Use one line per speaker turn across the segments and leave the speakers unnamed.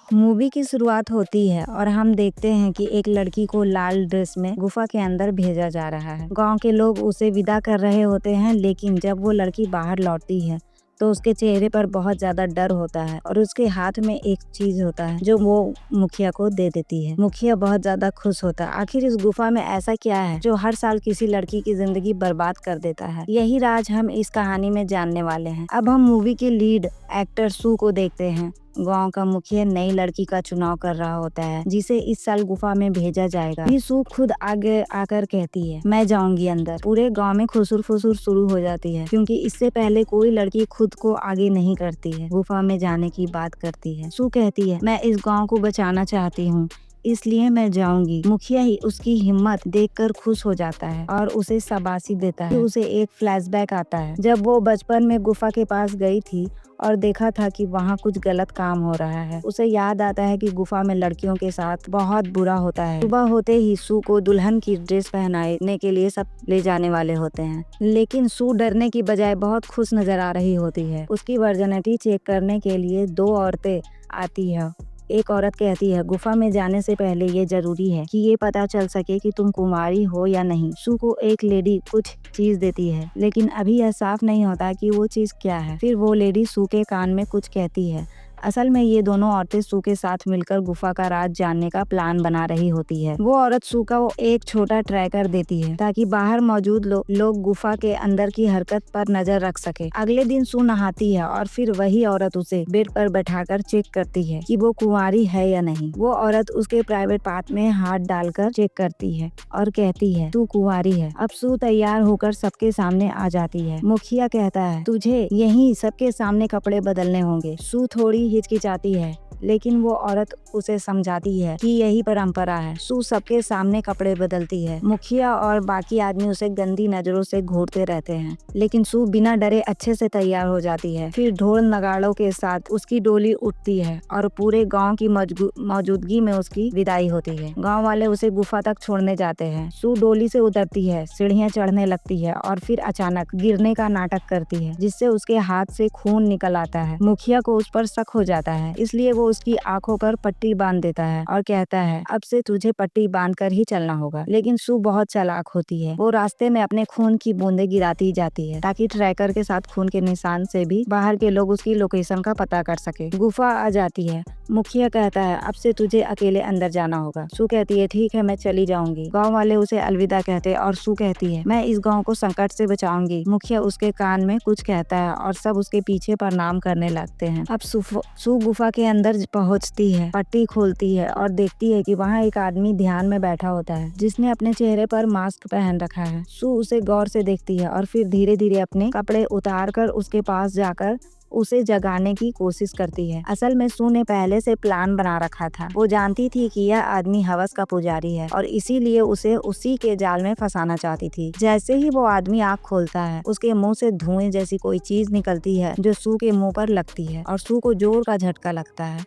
Movie की शुरुआत होती है और हम देखते हैं कि एक लड़की को लाल ड्रेस में गुफा के अंदर भेजा जा रहा है। गांव के लोग उसे विदा कर रहे होते हैं, लेकिन जब वो लड़की बाहर लौटती है तो उसके चेहरे पर बहुत ज्यादा डर होता है और उसके हाथ में एक चीज होता है जो वो मुखिया को दे देती है। मुखिया बहुत ज्यादा खुश होता है। आखिर इस गुफा में ऐसा क्या है जो हर साल किसी लड़की की जिंदगी बर्बाद कर देता है? यही राज हम इस कहानी में जानने वाले हैं। अब हम मूवी के लीड एक्टर सू को देखते हैं। गांव का मुखिया नई लड़की का चुनाव कर रहा होता है जिसे इस साल गुफा में भेजा जाएगा। भी सू खुद आगे आकर कहती है, मैं जाऊंगी अंदर। पूरे गांव में खुसुर फुसुर शुरू हो जाती है क्योंकि इससे पहले कोई लड़की खुद को आगे नहीं करती है, गुफा में जाने की बात करती है। सू कहती है, मैं इस गाँव को बचाना चाहती हूँ, इसलिए मैं जाऊंगी। मुखिया ही उसकी हिम्मत देखकर खुश हो जाता है और उसे शाबाशी देता है। उसे एक फ्लैशबैक आता है जब वो बचपन में गुफा के पास गई थी और देखा था कि वहाँ कुछ गलत काम हो रहा है। उसे याद आता है कि गुफा में लड़कियों के साथ बहुत बुरा होता है। सुबह होते ही सू को दुल्हन की ड्रेस पहनाने के लिए सब ले जाने वाले होते हैं, लेकिन सू डरने की बजाय बहुत खुश नजर आ रही होती है। उसकी वर्जिनिटी चेक करने के लिए 2 औरतें आती है। एक औरत कहती है, गुफा में जाने से पहले ये जरूरी है कि ये पता चल सके कि तुम कुंवारी हो या नहीं। सू को एक लेडी कुछ चीज देती है, लेकिन अभी यह साफ नहीं होता कि वो चीज क्या है। फिर वो लेडी सू के कान में कुछ कहती है। असल में ये दोनों औरतें सू के साथ मिलकर गुफा का राज जानने का प्लान बना रही होती है। वो औरत सू को एक छोटा ट्रैकर देती है ताकि बाहर मौजूद लोग गुफा के अंदर की हरकत पर नजर रख सके। अगले दिन सू नहाती है और फिर वही औरत उसे बेड पर बैठाकर चेक करती है कि वो कुंवारी है या नहीं। वो औरत उसके प्राइवेट पार्ट में हाथ डालकर चेक करती है और कहती है, तू कुंवारी है। अब सू तैयार होकर सबके सामने आ जाती है। मुखिया कहता है, तुझे यहीं सबके सामने कपड़े बदलने होंगे। सू थोड़ी हिचकिचाती है, लेकिन वो औरत उसे समझाती है कि यही परंपरा है। सू सबके सामने कपड़े बदलती है। मुखिया और बाकी आदमी उसे गंदी नजरों से घूरते रहते हैं, लेकिन सू बिना डरे अच्छे से तैयार हो जाती है। फिर ढोल नगाड़ों के साथ उसकी डोली उठती है और पूरे गांव की मौजूदगी में उसकी विदाई होती है। गांव वाले उसे गुफा तक छोड़ने जाते हैं। सू डोली से उतरती है, सीढ़ियां चढ़ने लगती है और फिर अचानक गिरने का नाटक करती है, जिससे उसके हाथ से खून निकल आता है। मुखिया को उस पर शक हो जाता है, इसलिए वो उसकी आंखों पर पट्टी बांध देता है और कहता है, अब से तुझे पट्टी बांधकर ही चलना होगा। लेकिन सू बहुत चालाक होती है। वो रास्ते में अपने खून की बूंदें गिराती जाती है ताकि ट्रैकर के साथ खून के निशान से भी बाहर के लोग उसकी लोकेशन का पता कर सके। गुफा आ जाती है। मुखिया कहता है, अब से तुझे अकेले अंदर जाना होगा। सू कहती है, ठीक है, मैं चली जाऊंगी। गाँव वाले उसे अलविदा कहते हैं और सू कहती है, मैं इस गाँव को संकट से बचाऊंगी। मुखिया उसके कान में कुछ कहता है और सब उसके पीछे प्रणाम करने लगते हैं। अब सू गुफा के अंदर पहुंचती है, पट्टी खोलती है और देखती है कि वहाँ एक आदमी ध्यान में बैठा होता है जिसने अपने चेहरे पर मास्क पहन रखा है। सू उसे गौर से देखती है और फिर धीरे धीरे अपने कपड़े उतार कर उसके पास जाकर उसे जगाने की कोशिश करती है। असल में सू ने पहले से प्लान बना रखा था। वो जानती थी कि यह आदमी हवस का पुजारी है और इसीलिए उसे उसी के जाल में फंसाना चाहती थी। जैसे ही वो आदमी आँख खोलता है, उसके मुंह से धुएं जैसी कोई चीज निकलती है जो सू के मुंह पर लगती है और सू को जोर का झटका लगता है।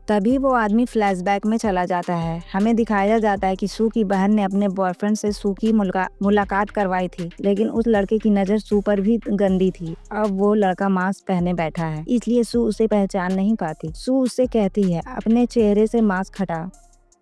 तभी वो आदमी फ्लैशबैक में चला जाता है। हमें दिखाया जाता है कि सू की बहन ने अपने बॉयफ्रेंड से सू की मुलाकात करवाई थी, लेकिन उस लड़के की नजर सू पर भी गंदी थी। अब वो लड़का मास्क पहने बैठा है, इसलिए सू उसे पहचान नहीं पाती। सू उससे कहती है, अपने चेहरे से मास्क हटा,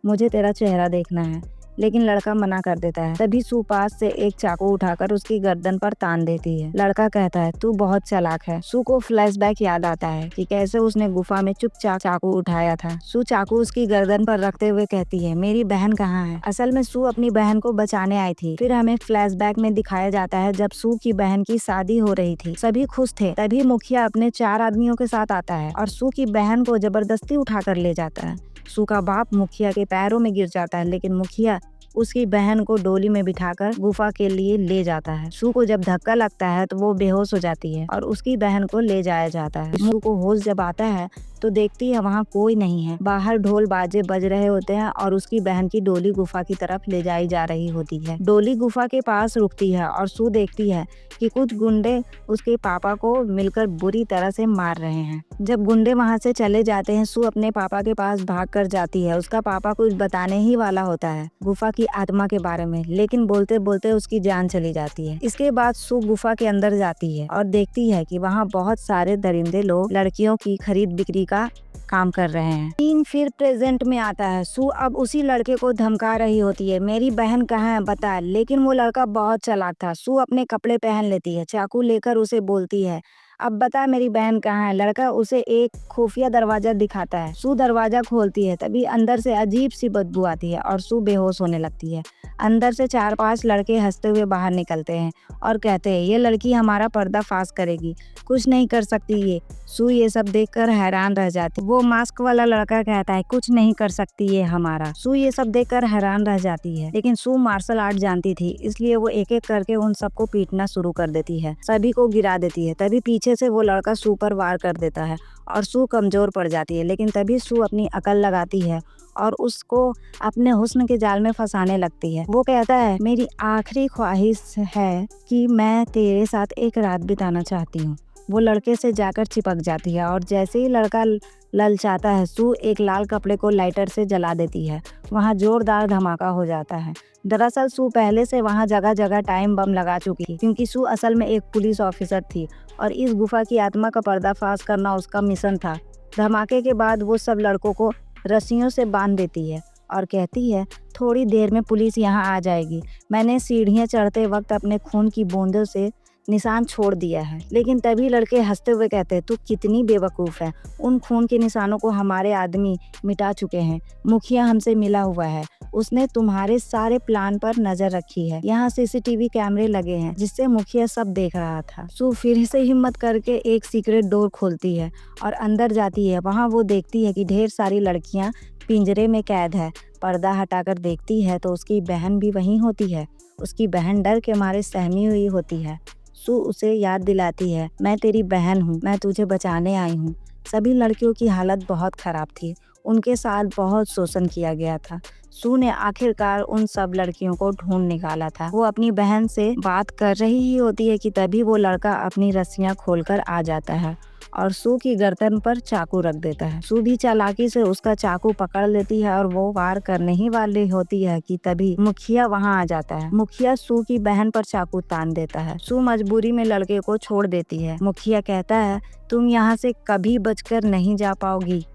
मुझे तेरा चेहरा देखना है, लेकिन लड़का मना कर देता है। तभी सू पास से एक चाकू उठाकर उसकी गर्दन पर तान देती है। लड़का कहता है, तू बहुत चालाक है। सू को फ्लैशबैक याद आता है कि कैसे उसने गुफा में चुपचाप चाकू उठाया था। सू चाकू उसकी गर्दन पर रखते हुए कहती है, मेरी बहन कहाँ है? असल में सू अपनी बहन को बचाने आई थी। फिर हमें फ्लैशबैक में दिखाया जाता है जब सू की बहन की शादी हो रही थी। सभी खुश थे। तभी मुखिया अपने 4 आदमियों के साथ आता है और सू की बहन को जबरदस्ती उठाकर ले जाता है। सू का बाप मुखिया के पैरों में गिर जाता है, लेकिन मुखिया उसकी बहन को डोली में बिठाकर गुफा के लिए ले जाता है। सू को जब धक्का लगता है तो वो बेहोश हो जाती है और उसकी बहन को ले जाया जाता है। सू को होश जब आता है तो देखती है वहाँ कोई नहीं है। बाहर ढोल बाजे बज रहे होते हैं और उसकी बहन की डोली गुफा की तरफ ले जाई जा रही होती है। डोली गुफा के पास रुकती है और सू देखती है कि कुछ गुंडे उसके पापा को मिलकर बुरी तरह से मार रहे हैं। जब गुंडे वहाँ से चले जाते हैं, सू अपने पापा के पास भाग कर जाती है। उसका पापा कुछ बताने ही वाला होता है गुफा की आत्मा के बारे में, लेकिन बोलते बोलते उसकी जान चली जाती है। इसके बाद सू गुफा के अंदर जाती है और देखती है कि वहाँ बहुत सारे दरिंदे लोग लड़कियों की खरीद बिक्री का काम कर रहे हैं। सीन फिर प्रेजेंट में आता है। सू अब उसी लड़के को धमका रही होती है, मेरी बहन कहाँ है बता। लेकिन वो लड़का बहुत चालाक था। सू अपने कपड़े पहन लेती है, चाकू लेकर उसे बोलती है, अब बता मेरी बहन कहाँ है। लड़का उसे एक खुफिया दरवाजा दिखाता है। सू दरवाजा खोलती है, तभी अंदर से अजीब सी बदबू आती है और सू बेहोश होने लगती है। अंदर से 4-5 लड़के हंसते हुए बाहर निकलते हैं और कहते हैं, ये लड़की हमारा पर्दाफाश करेगी, कुछ नहीं कर सकती ये। सू ये सब देखकर हैरान रह जाती। वो मास्क वाला लड़का कहता है, कुछ नहीं कर सकती ये हमारा। सू ये सब देखकर हैरान रह जाती है, लेकिन सू मार्शल आर्ट जानती थी, इसलिए वो एक एक करके उन सबको पीटना शुरू कर देती है, सभी को गिरा देती है। तभी पीछे से वो लड़का सू पर वार कर देता है और सू कमजोर पड़ जाती है। लेकिन तभी सू अपनी अकल लगाती है और उसको अपने हुस्न के जाल में फंसाने लगती है। वो कहता है, मेरी आखिरी ख्वाहिश है कि मैं तेरे साथ एक रात बिताना चाहती हूँ। वो लड़के से जाकर चिपक जाती है और जैसे ही लड़का ललचाता है, सू एक लाल कपड़े को लाइटर से जला देती है। वहाँ जोरदार धमाका हो जाता है। दरअसल सू पहले से वहाँ जगह जगह टाइम बम लगा चुकी थी, क्योंकि सू असल में एक पुलिस ऑफिसर थी और इस गुफा की आत्मा का पर्दाफाश करना उसका मिशन था। धमाके के बाद वो सब लड़कों को रस्सियों से बांध देती है और कहती है, थोड़ी देर में पुलिस यहाँ आ जाएगी। मैंने सीढ़ियाँ चढ़ते वक्त अपने खून की बूंदों से निशान छोड़ दिया है। लेकिन तभी लड़के हंसते हुए कहते हैं, तू कितनी बेवकूफ़ है, उन खून के निशानों को हमारे आदमी मिटा चुके हैं। मुखिया हमसे मिला हुआ है, उसने तुम्हारे सारे प्लान पर नजर रखी है। यहाँ सीसीटीवी कैमरे लगे हैं जिससे मुखिया सब देख रहा था। सू फिर से हिम्मत करके एक सीक्रेट डोर खोलती है और अंदर जाती है। वहाँ वो देखती है कि ढेर सारी लड़कियाँ पिंजरे में कैद है। पर्दा हटाकर देखती है तो उसकी बहन भी वहीं होती है। उसकी बहन डर के मारे सहमी हुई होती है। सू उसे याद दिलाती है, मैं तेरी बहन हूँ, मैं तुझे बचाने आई हूँ। सभी लड़कियों की हालत बहुत खराब थी, उनके साथ बहुत शोषण किया गया था। सू ने आखिरकार उन सब लड़कियों को ढूंढ निकाला था। वो अपनी बहन से बात कर रही ही होती है कि तभी वो लड़का अपनी रस्सियां खोलकर आ जाता है और सू की गर्दन पर चाकू रख देता है। सू भी चालाकी से उसका चाकू पकड़ लेती है और वो वार करने ही वाली होती है कि तभी मुखिया वहां आ जाता है। मुखिया सू की बहन पर चाकू तान देता है। सू मजबूरी में लड़के को छोड़ देती है। मुखिया कहता है, तुम यहाँ से कभी बचकर नहीं जा पाओगी।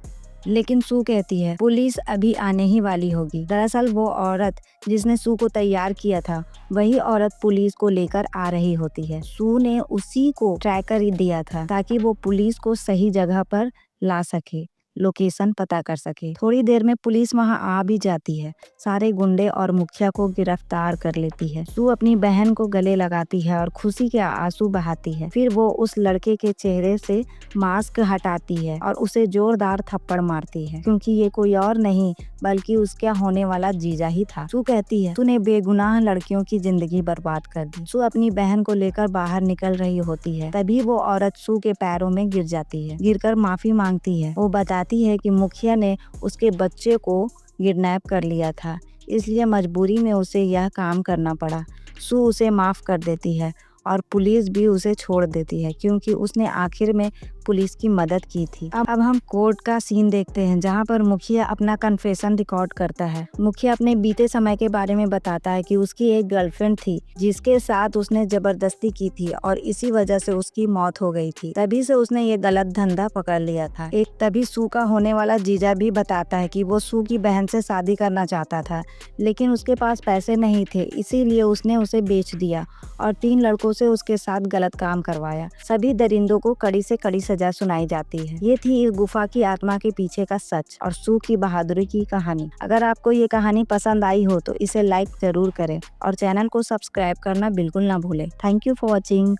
लेकिन सू कहती है, पुलिस अभी आने ही वाली होगी। दरअसल वो औरत जिसने सू को तैयार किया था, वही औरत पुलिस को लेकर आ रही होती है। सू ने उसी को ट्रैकर दिया था ताकि वो पुलिस को सही जगह पर ला सके, लोकेशन पता कर सके। थोड़ी देर में पुलिस वहां आ भी जाती है। सारे गुंडे और मुखिया को गिरफ्तार कर लेती है। सू अपनी बहन को गले लगाती है और खुशी के आंसू बहाती है। फिर वो उस लड़के के चेहरे से मास्क हटाती है और उसे जोरदार थप्पड़ मारती है, क्योंकि ये कोई और नहीं बल्कि उसका होने वाला जीजा ही था। सू कहती है, तूने बेगुनाह लड़कियों की जिंदगी बर्बाद कर दी। सू अपनी बहन को लेकर बाहर निकल रही होती है, तभी वो औरत सू के पैरों में गिर जाती है। गिरकर माफी मांगती है। वो बताती है कि मुखिया ने उसके बच्चे को किडनैप कर लिया था, इसलिए मजबूरी में उसे यह काम करना पड़ा। सू उसे माफ कर देती है और पुलिस भी उसे छोड़ देती है, क्योंकि उसने आखिर में पुलिस की मदद की थी। अब हम कोर्ट का सीन देखते हैं, जहां पर मुखिया अपना कन्फेशन रिकॉर्ड करता है। मुखिया अपने बीते समय के बारे में बताता है कि उसकी एक गर्लफ्रेंड थी जिसके साथ उसने जबरदस्ती की थी और इसी वजह से उसकी मौत हो गई थी। तभी से उसने ये गलत धंधा पकड़ लिया था। एक तभी सू का होने वाला जीजा भी बताता है कि वो सू की बहन से शादी करना चाहता था, लेकिन उसके पास पैसे नहीं थे, इसीलिए उसने उसे बेच दिया और 3 लड़कों से उसके साथ गलत काम करवाया। सभी दरिंदों को कड़ी से कड़ी सजा सुनाई जाती है। ये थी इस गुफा की आत्मा के पीछे का सच और सू की बहादुरी की कहानी। अगर आपको ये कहानी पसंद आई हो तो इसे लाइक जरूर करें और चैनल को सब्सक्राइब करना बिल्कुल ना भूलें। Thank you for watching.